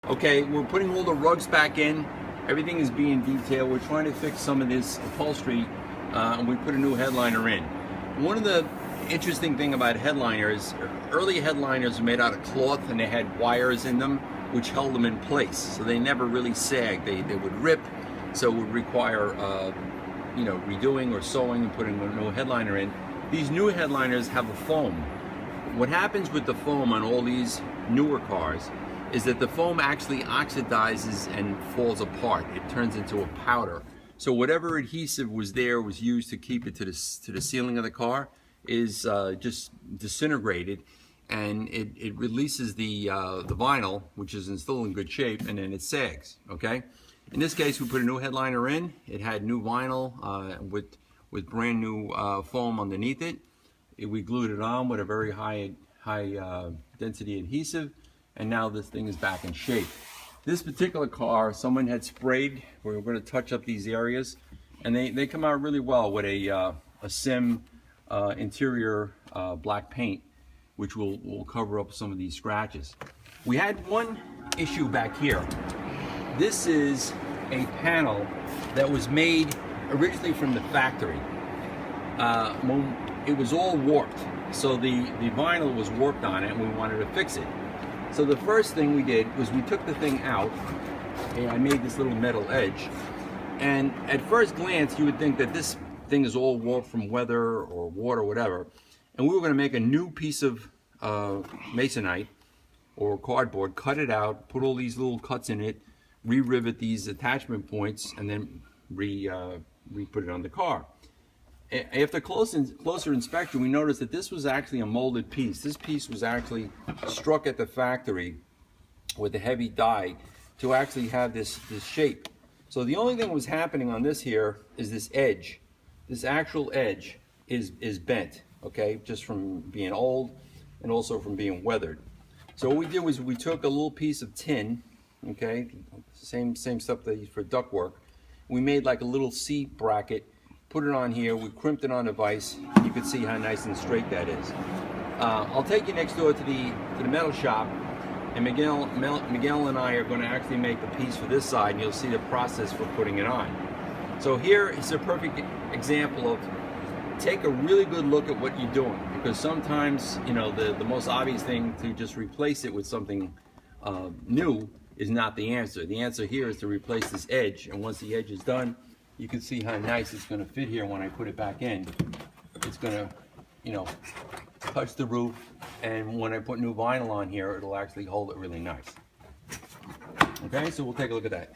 Okay, we're putting all the rugs back in. Everything is being detailed. We're trying to fix some of this upholstery, and we put a new headliner in. One of the interesting thing about headliners, early headliners were made out of cloth and they had wires in them which held them in place. So they never really sagged. They would rip, so it would require redoing or sewing and putting a new headliner in. These new headliners have a foam. What happens with the foam on all these newer cars is that the foam actually oxidizes and falls apart. It turns into a powder. So whatever adhesive was there was used to keep it to the ceiling of the car is just disintegrated, and it releases the vinyl, which is still in good shape, and then it sags. Okay. In this case, we put a new headliner in. It had new vinyl with brand new foam underneath it. We glued it on with a very high density adhesive, and now this thing is back in shape. This particular car, someone had sprayed. We're going to touch up these areas, and they come out really well with a sim interior black paint, which will cover up some of these scratches. We had one issue back here. This is a panel that was made originally from the factory. It was all warped, so the vinyl was warped on it, and we wanted to fix it. So the first thing we did was we took the thing out, and I made this little metal edge. And at first glance, you would think that this thing is all warped from weather or water or whatever. And we were going to make a new piece of masonite or cardboard, cut it out, put all these little cuts in it, re-rivet these attachment points, and then re-put it on the car. After closer inspection, we noticed that this was actually a molded piece. This piece was actually struck at the factory with a heavy die to actually have this shape. So the only thing that was happening on this here is this edge. This actual edge is bent, okay, just from being old and also from being weathered. So what we did was we took a little piece of tin, okay, same stuff they use for ductwork. We made like a little seat bracket, put it on here, we crimped it on the vise. You can see how nice and straight that is. I'll take you next door to the metal shop, and Miguel and I are going to actually make the piece for this side, and you'll see the process for putting it on. So here is a perfect example of take a really good look at what you're doing, because sometimes, you know, the most obvious thing to just replace it with something new is not the answer. The answer here is to replace this edge, and once the edge is done, you can see how nice it's going to fit here when I put it back in. It's going to, you know, touch the roof, and when I put new vinyl on here, it'll actually hold it really nice. Okay, so we'll take a look at that.